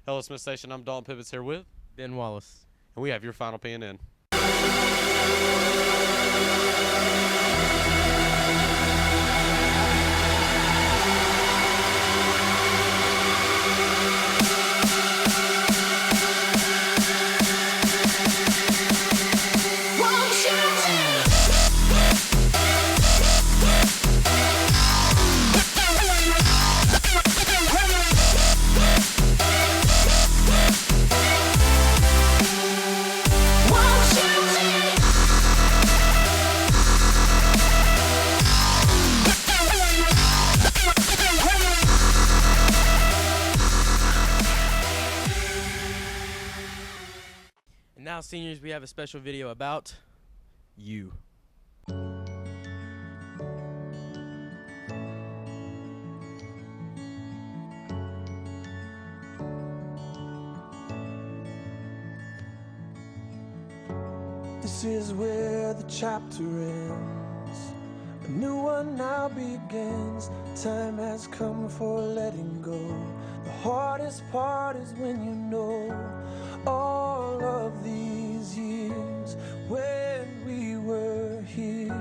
Hello, Smith Station. I'm Dalton Pibbitts here with, Ben Wallace. and we have your final PNN. And now, seniors, we have a special video about you. This is where the chapter ends. A new one now begins. Time has come for letting go. The hardest part is when you know all of these years when we were here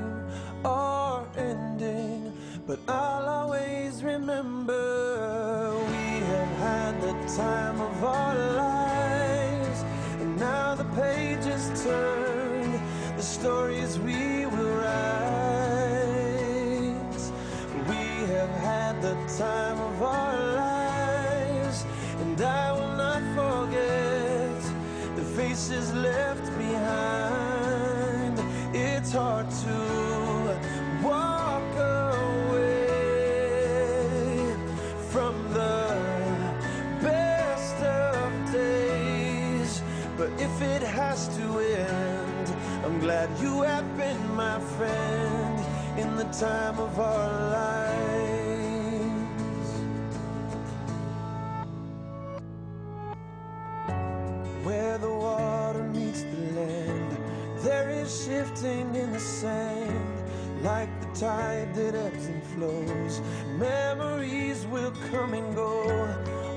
are ending. But I'll always remember we have had the time of our lives, and now the pages turn, the stories we will write. We have had the time of our lives, and I will not forget the faces left behind. It's hard to walk away from the best of days, but if it has to end, I'm glad you have been my friend in the time of our lives. Where the water meets the land, there is shifting in the sand, like the tide that ebbs and flows. Memories will come and go.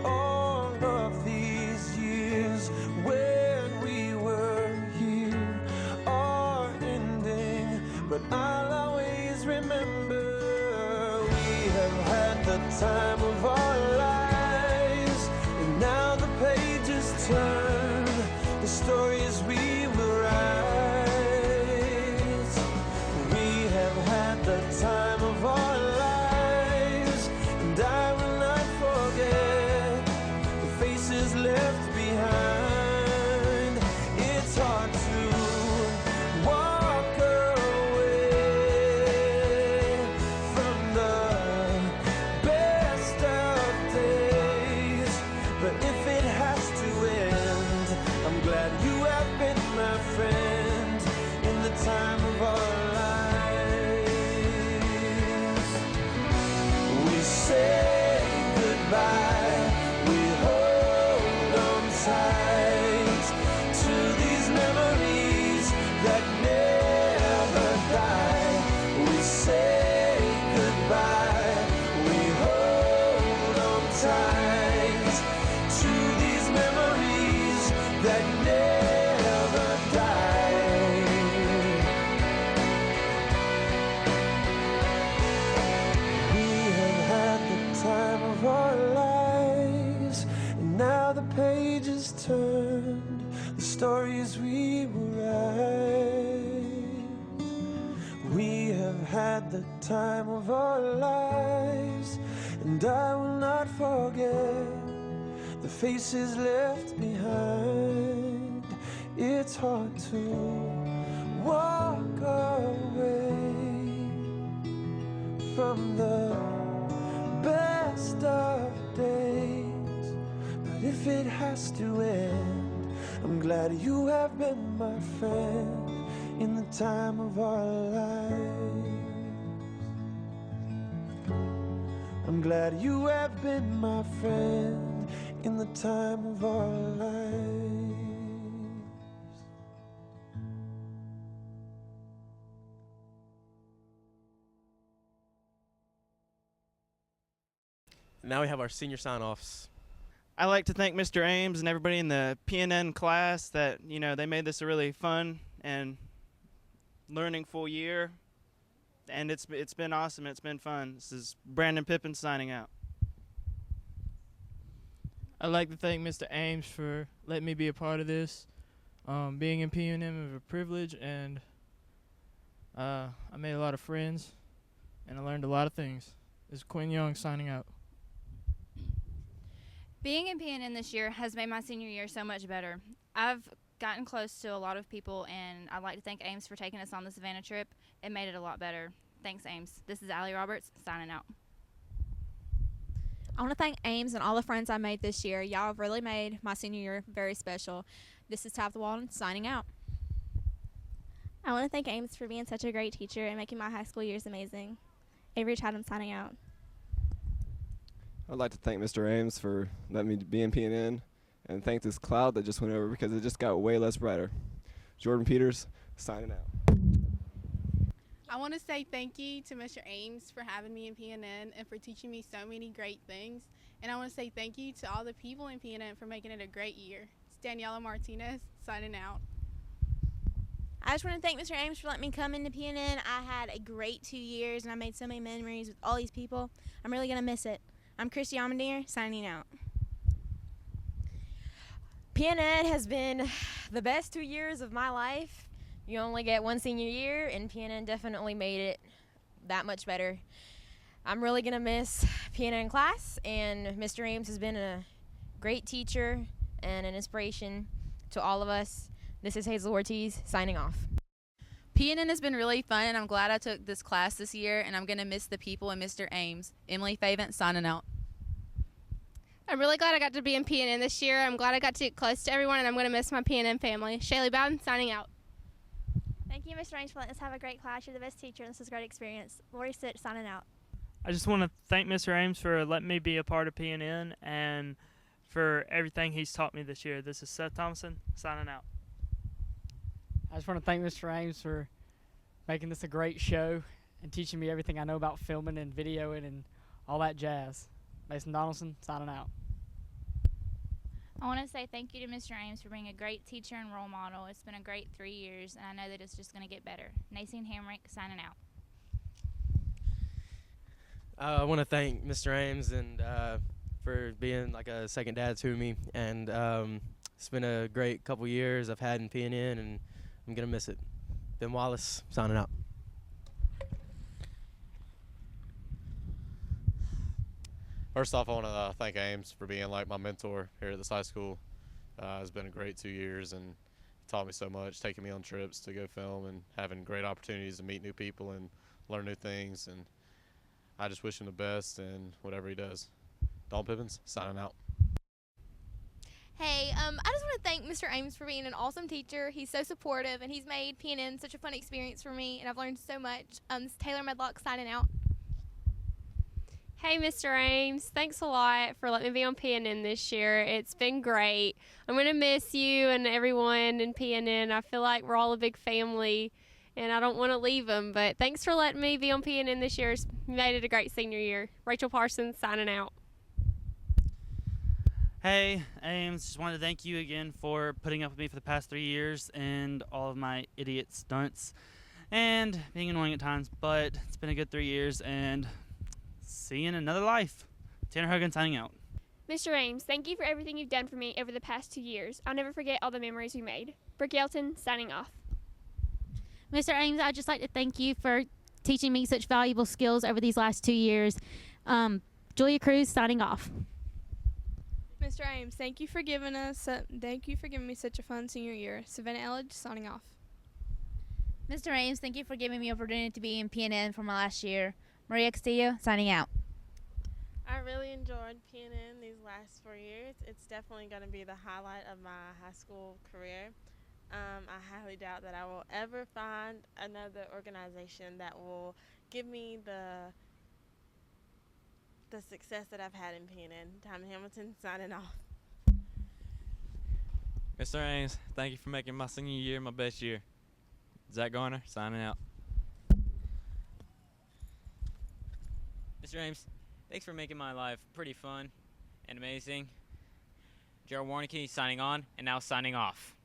All of these years when we were here are ending, but I'll always remember we have had the time of our lives, and now the pages turn, the stories we will write. We have had the time of our lives, and I will not forget the faces left behind. It's hard to walk away from the best of days, but if it has to end, I'm glad you have been my friend in the time of our lives. We say goodbye, we hold on tight to these memories that never die. We say goodbye, we hold on tight to these memories that never die. We have had the time of our lives, and now the pages turned, the stories we will write. We have had the time of our lives, and I will not forget the faces left behind. It's hard to walk away from the best of days, but if it has to end, I'm glad you have been my friend in the time of our lives. I'm glad you have been my friend in the time of our lives. Now we have our senior sign-offs. I like to thank Mr. Ames and everybody in the PNN class that, they made this a really fun and learning full year. And it's been awesome. It's been fun. This is Brandon Pippin signing out. I'd like to thank Mr. Ames for letting me be a part of this. Being in PNN is a privilege, and I made a lot of friends, and I learned a lot of things. This is Quinn Young signing out. Being in PNN this year has made my senior year so much better. I've gotten close to a lot of people, and I'd like to thank Ames for taking us on the Savannah trip. It made it a lot better. Thanks, Ames. This is Allie Roberts signing out. I want to thank Ames and all the friends I made this year. Y'all have really made my senior year very special. This is Tabitha Walden signing out. I want to thank Ames for being such a great teacher and making my high school years amazing. Avery Chatham signing out. I'd like to thank Mr. Ames for letting me be in PNN, and thank this cloud that just went over because it just got way less brighter. Jordan Peters signing out. I want to say thank you to Mr. Ames for having me in PNN and for teaching me so many great things. And I want to say thank you to all the people in PNN for making it a great year. It's Daniela Martinez signing out. I just want to thank Mr. Ames for letting me come into PNN. I had a great 2 years, and I made so many memories with all these people. I'm really going to miss it. I'm Christy Almendier signing out. PNN has been the best 2 years of my life. You only get one senior year, and PNN definitely made it that much better. I'm really going to miss PNN class, and Mr. Ames has been a great teacher and an inspiration to all of us. This is Hazel Ortiz signing off. PNN has been really fun, and I'm glad I took this class this year, and I'm going to miss the people and Mr. Ames. Emily Favant signing out. I'm really glad I got to be in PNN this year. I'm glad I got to get close to everyone, and I'm going to miss my PNN family. Shaylee Bowden signing out. Thank you, Mr. Ames, for letting us have a great class. You're the best teacher, and this is a great experience. Lori Sitch signing out. I just want to thank Mr. Ames for letting me be a part of PNN and for everything he's taught me this year. This is Seth Thompson signing out. I just want to thank Mr. Ames for making this a great show and teaching me everything I know about filming and videoing and all that jazz. Mason Donaldson signing out. I want to say thank you to Mr. Ames for being a great teacher and role model. It's been a great 3 years, and I know that it's just going to get better. Naseen Hamrick signing out. I want to thank Mr. Ames and for being like a second dad to me, and it's been a great couple years I've had in PNN, and I'm going to miss it. Ben Wallace signing out. First off, I want to thank Ames for being like my mentor here at this high school. It's been a great 2 years, and taught me so much, taking me on trips to go film and having great opportunities to meet new people and learn new things. And I just wish him the best and whatever he does. Dalton Pippins signing out. Hey, I just want to thank Mr. Ames for being an awesome teacher. He's so supportive, and he's made PNN such a fun experience for me, and I've learned so much. This is Taylor Medlock signing out. Hey, Mr. Ames, thanks a lot for letting me be on PNN this year. It's been great. I'm going to miss you and everyone in PNN. I feel like we're all a big family, and I don't want to leave them, but thanks for letting me be on PNN this year. It's made it a great senior year. Rachel Parsons signing out. Hey, Ames, just wanted to thank you again for putting up with me for the past 3 years and all of my idiot stunts and being annoying at times, but it's been a good 3 years, and see you in another life. Tanner Hogan signing out. Mr. Ames, thank you for everything you've done for me over the past 2 years. I'll never forget all the memories we made. Brooke Yelton signing off. Mr. Ames, I'd just like to thank you for teaching me such valuable skills over these last 2 years. Julia Cruz signing off. Mr. Ames, thank you for giving me such a fun senior year. Savannah Elledge signing off. Mr. Ames, thank you for giving me the opportunity to be in PNN for my last year. Maria Castillo signing out. I really enjoyed PNN these last 4 years. It's definitely going to be the highlight of my high school career. I highly doubt that I will ever find another organization that will give me the success that I've had in PNN. Tommy Hamilton signing off. Mr. Ames, thank you for making my senior year my best year. Zach Garner signing out. Mr. Ames, thanks for making my life pretty fun and amazing. Gerald Warnicki signing on, and now signing off.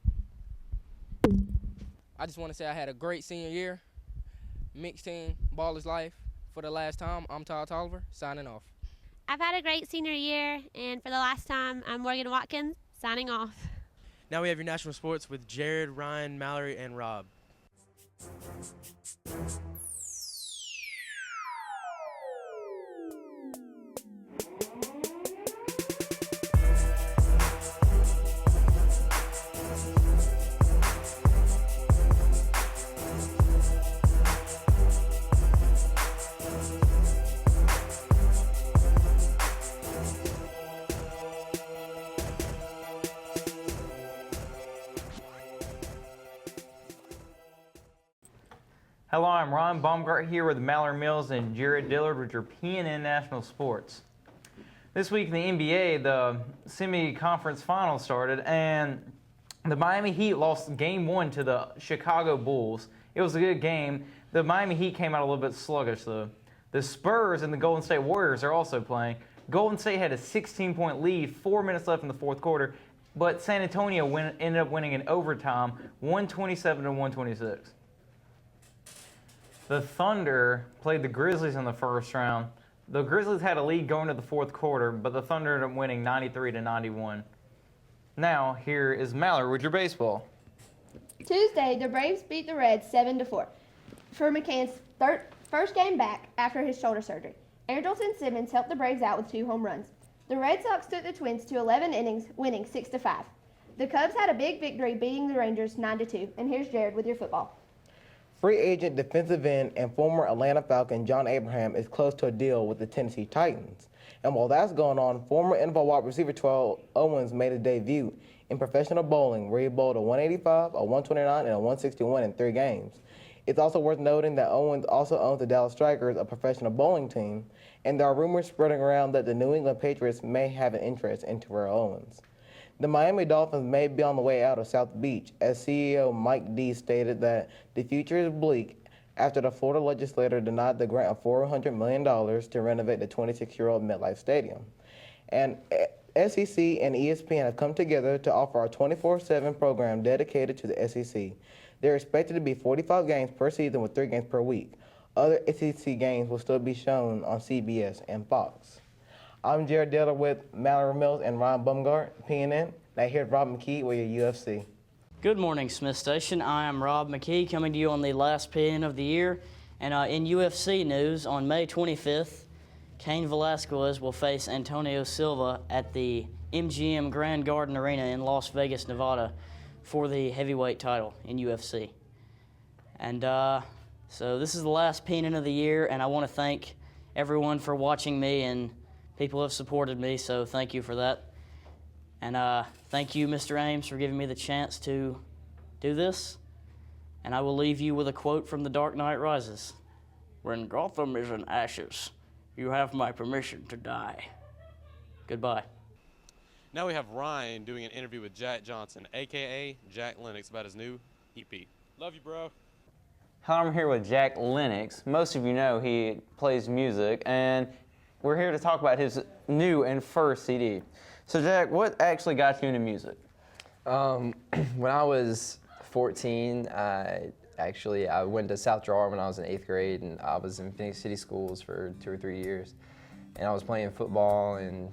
I just want to say I had a great senior year. Mixed team, ball is life. For the last time, I'm Todd Tolliver, signing off. I've had a great senior year, and for the last time, I'm Morgan Watkins, signing off. Now we have your national sports with Jared, Ryan, Mallory, and Rob. Hello, I'm Ron Baumgart here with Mallory Mills and Jared Dillard with your PNN National Sports. This week in the NBA, the semi-conference finals started, and the Miami Heat lost Game 1 to the Chicago Bulls. It was a good game. The Miami Heat came out a little bit sluggish, though. The Spurs and the Golden State Warriors are also playing. Golden State had a 16-point lead, 4 minutes left in the fourth quarter, but San Antonio ended up winning in overtime, 127 to 126. The Thunder played the Grizzlies in the first round. The Grizzlies had a lead going to the fourth quarter, but the Thunder ended up winning 93 to 91. Now, here is Mallory with your baseball. Tuesday, the Braves beat the Reds 7-4 for McCann's first game back after his shoulder surgery. Andrelton Simmons helped the Braves out with 2 home runs. The Red Sox took the Twins to 11 innings, winning 6-5. The Cubs had a big victory, beating the Rangers 9-2. And here's Jared with your football. Free agent defensive end and former Atlanta Falcon John Abraham is close to a deal with the Tennessee Titans. And while that's going on, former NFL wide receiver Terrell Owens made his debut in professional bowling, where he bowled a 185, a 129, and a 161 in 3 games. It's also worth noting that Owens also owns the Dallas Strikers, a professional bowling team, and there are rumors spreading around that the New England Patriots may have an interest in Terrell Owens. The Miami Dolphins may be on the way out of South Beach, as CEO Mike D stated that the future is bleak after the Florida legislature denied the grant of $400 million to renovate the 26-year-old MetLife Stadium. And SEC and ESPN have come together to offer a 24/7 program dedicated to the SEC. There are expected to be 45 games per season with 3 games per week. Other SEC games will still be shown on CBS and Fox. I'm Jared Dillard with Mallory Mills and Ryan Baumgart, PNN. Now here's Rob McKee with your UFC. Good morning, Smith Station. I am Rob McKee coming to you on the last PN of the year. And in UFC news, on May 25th, Cain Velasquez will face Antonio Silva at the MGM Grand Garden Arena in Las Vegas, Nevada for the heavyweight title in UFC. And so this is the last PN of the year, and I want to thank everyone for watching me, and people have supported me, so thank you for that. And thank you, Mr. Ames, for giving me the chance to do this. And I will leave you with a quote from The Dark Knight Rises. When Gotham is in ashes, you have my permission to die. Goodbye. Now we have Ryan doing an interview with Jack Johnson, a.k.a. Jack Lennox, about his new EP. Love you, bro. Hello, I'm here with Jack Lennox. Most of you know he plays music, and we're here to talk about his new and first CD. So Jack, what actually got you into music? When I was 14, I went to South Drawer when I was in 8th grade, and I was in Phoenix City schools for 2 or 3 years. And I was playing football and,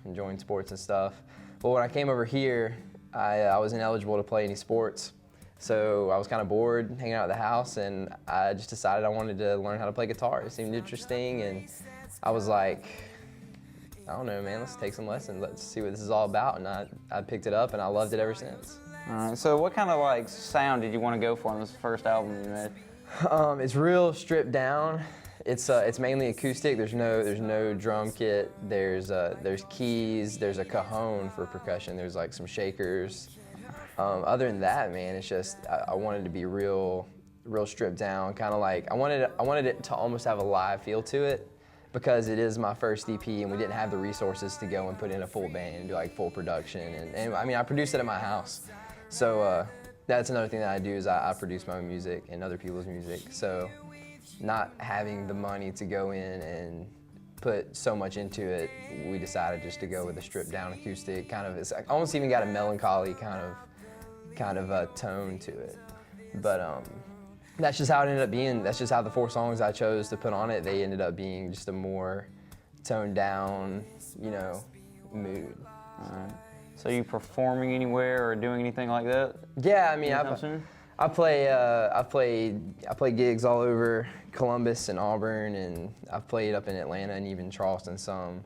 enjoying sports and stuff. But when I came over here, I was ineligible to play any sports. So I was kind of bored hanging out at the house, and I just decided I wanted to learn how to play guitar. It seemed interesting, and I was like, I don't know, man, let's take some lessons. Let's see what this is all about. And I picked it up, and I loved it ever since. All right, so what kind of sound did you want to go for on this first album you made? It's real stripped down. It's mainly acoustic. There's no drum kit. There's keys. There's a cajon for percussion. There's some shakers. Other than that, man, it's just I wanted to be real stripped down. Kind of I wanted it to almost have a live feel to it, because it is my first EP, and we didn't have the resources to go and put in a full band and do full production. And I mean, I produced it at my house. So that's another thing that I do is I produce my own music and other people's music. So not having the money to go in and put so much into it, we decided just to go with a stripped down acoustic. Kind of, it's like, almost even got a melancholy kind of a tone to it. But that's just how it ended up being. That's just how the 4 songs I chose to put on it, they ended up being just a more toned down, you know, mood. All right. So you performing anywhere or doing anything like that? Yeah, I mean, I play gigs all over Columbus and Auburn, and I've played up in Atlanta and even Charleston some.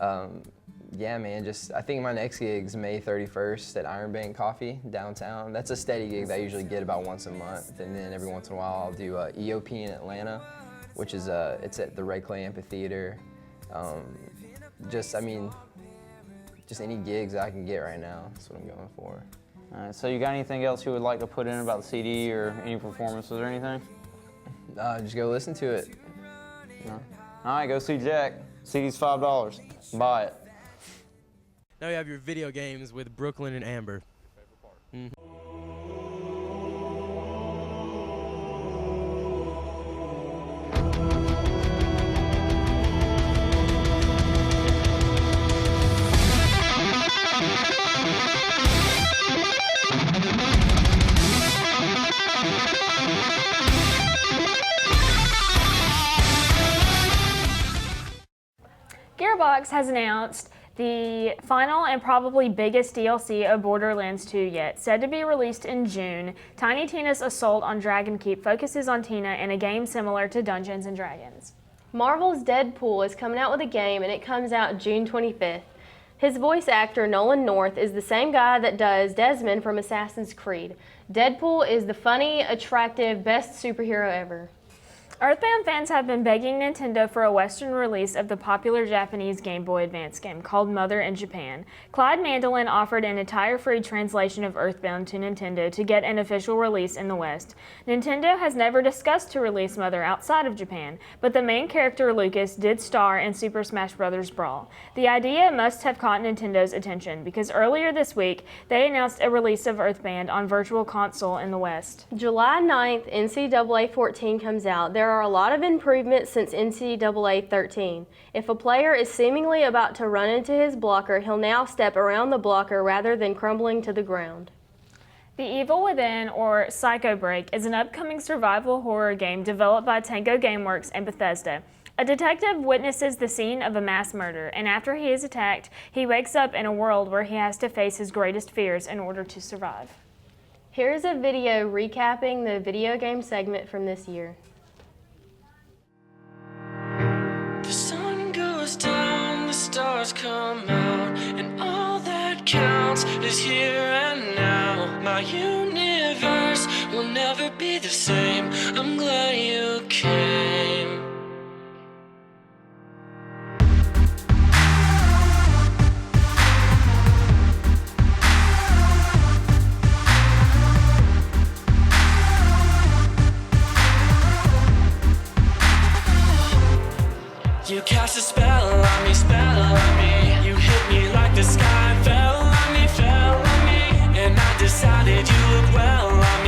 Yeah, man, I think my next gig is May 31st at Iron Bank Coffee downtown. That's a steady gig that I usually get about once a month, and then every once in a while I'll do EOP in Atlanta, which is it's at the Red Clay Amphitheater. Just any gigs I can get right now. That's what I'm going for. All right, so you got anything else you would like to put in about the CD or any performances or anything? Just go listen to it. No. All right, go see Jack. CD's $5. Buy it. Now you have your video games with Brooklyn and Amber. Gearbox has announced the final and probably biggest DLC of Borderlands 2 yet. Said to be released in June, Tiny Tina's assault on Dragon Keep focuses on Tina in a game similar to Dungeons & Dragons. Marvel's Deadpool is coming out with a game, and it comes out June 25th. His voice actor, Nolan North, is the same guy that does Desmond from Assassin's Creed. Deadpool is the funny, attractive, best superhero ever. Earthbound fans have been begging Nintendo for a Western release of the popular Japanese Game Boy Advance game called Mother in Japan. Clyde Mandolin offered an entire free translation of Earthbound to Nintendo to get an official release in the West. Nintendo has never discussed to release Mother outside of Japan, but the main character Lucas did star in Super Smash Bros. Brawl. The idea must have caught Nintendo's attention because earlier this week they announced a release of Earthbound on Virtual Console in the West. July 9th, NCAA 14 comes out. There are a lot of improvements since NCAA 13. If a player is seemingly about to run into his blocker, he'll now step around the blocker rather than crumbling to the ground. The Evil Within, or Psycho Break, is an upcoming survival horror game developed by Tango Gameworks and Bethesda. A detective witnesses the scene of a mass murder, and after he is attacked, he wakes up in a world where he has to face his greatest fears in order to survive. Here's a video recapping the video game segment from this year. The sun goes down, the stars come out, and all that counts is here and now. My universe will never be the same. I'm glad you came. You cast a spell on me, You hit me like the sky fell on me, And I decided you look well on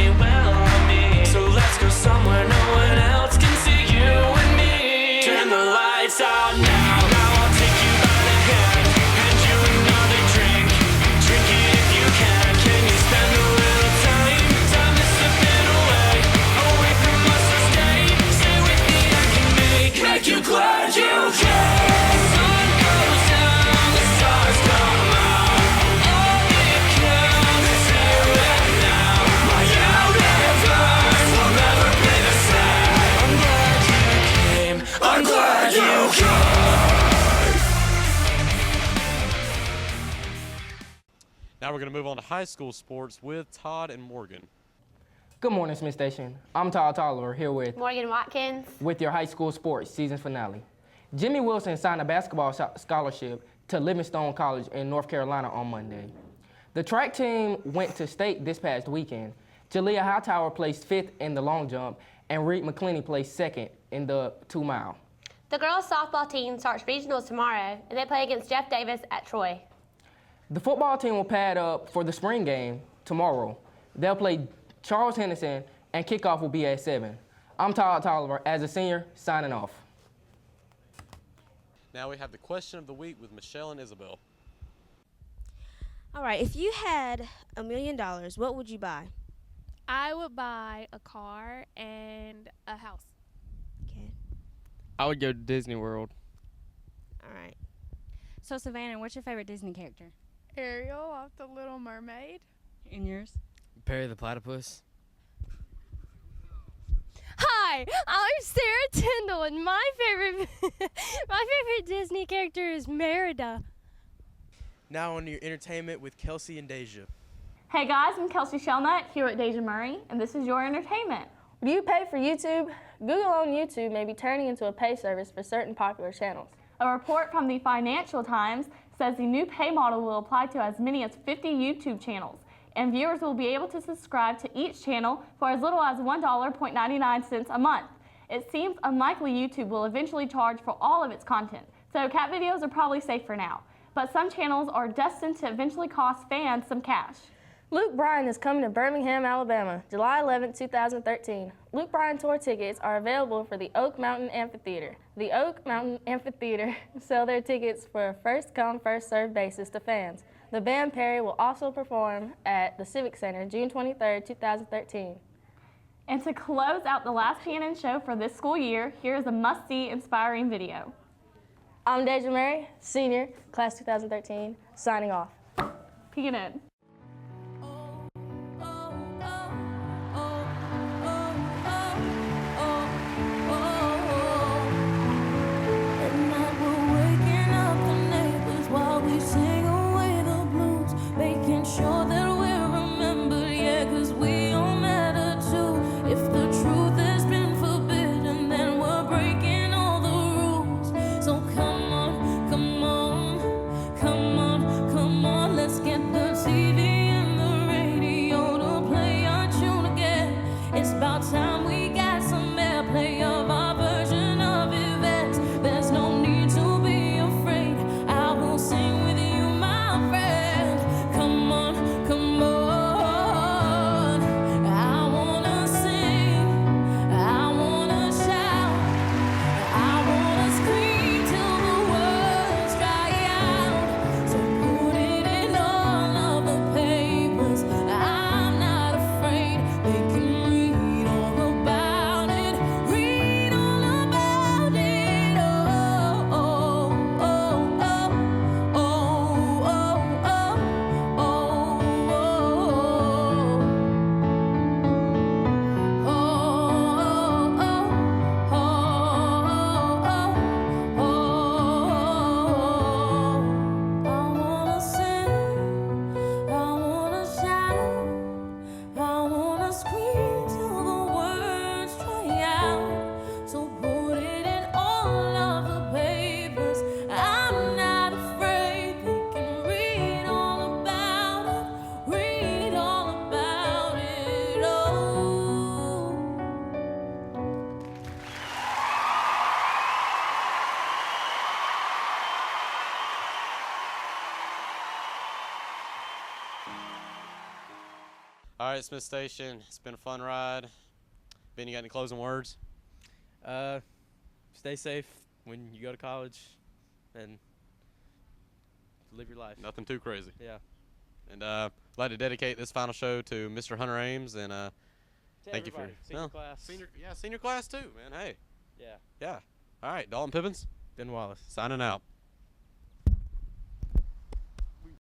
me, So let's go somewhere no one else can see you and me. Turn the lights out now, I'll take you by the hand, hand you another drink. Drink it if you can you spend a little time to slip it away from us, so stay with me, I can make you glad you came. Sun goes down, the stars come out. All it counts is here and now. My universe will never be the same. I'm glad you came. I'm glad you came. Now we're going to move on to high school sports with Todd and Morgan. Good morning, Smith Station. I'm Todd Tolliver here Morgan Watkins with your high school sports season finale. Jimmy Wilson signed a basketball scholarship to Livingstone College in North Carolina on Monday. The track team went to state this past weekend. Jalea Hightower placed 5th in the long jump, and Reed McClenny placed 2nd in the 2-mile. The girls softball team starts regionals tomorrow, and they play against Jeff Davis at Troy. The football team will pad up for the spring game tomorrow. They'll play Charles Henderson, and kickoff will be at 7. I'm Todd Tolliver, as a senior, signing off. Now we have the question of the week with Michelle and Isabel. All right, if you had $1 million, what would you buy? I would buy a car and a house. Okay. I would go to Disney World. All right. So, Savannah, what's your favorite Disney character? Ariel off The Little Mermaid. And yours? Perry the Platypus. Hi, I'm Sarah Tyndall, and my favorite Disney character is Merida. Now on your entertainment with Kelsey and Deja. Hey guys, I'm Kelsey Shelnut here with Deja Murray, and this is your entertainment. Do you pay for YouTube? Google on YouTube may be turning into a pay service for certain popular channels. A report from the Financial Times says the new pay model will apply to as many as 50 YouTube channels, and viewers will be able to subscribe to each channel for as little as $1.99 a month. It seems unlikely YouTube will eventually charge for all of its content, so cat videos are probably safe for now. But some channels are destined to eventually cost fans some cash. Luke Bryan is coming to Birmingham, Alabama, July 11, 2013. Luke Bryan tour tickets are available for the Oak Mountain Amphitheater. The Oak Mountain Amphitheater sell their tickets for a first-come, first-served basis to fans. The band Perry will also perform at the Civic Center June 23, 2013. And to close out the last PNN show for this school year, here is a must-see inspiring video. I'm Deja Murray, senior, class 2013, signing off. PNN. Sure that we're remembered, yeah, 'cause we all matter too. If the truth has been forbidden, then we're breaking all the rules. So come on, come on, come on, come on, let's get the TV and the radio to play our tune again. It's about time we got some airplay of our version of events. There's no need to be afraid, I will sing with you, my friend. Come on, come on. I wanna sing, I wanna shout, I wanna scream till the words dry out. So put it in all of the papers, I'm not afraid. They can read all about it, read all about it. Oh, oh, oh, oh, oh, oh, I wanna sing, I wanna shout, I wanna scream till the words dry out. So put it in all of the papers, I'm not afraid. They can read all about it, read all about it. Oh. All right, Smith Station, it's been a fun ride. Ben, you got any closing words? Stay safe when you go to college and live your life. Nothing too crazy. Yeah. And I'd like to dedicate this final show to Mr. Hunter Ames, and thank you for everybody. Senior class. Senior class too, man. Hey. Yeah. Yeah. All right, Dalton Pippins, Ben Wallace. signing out.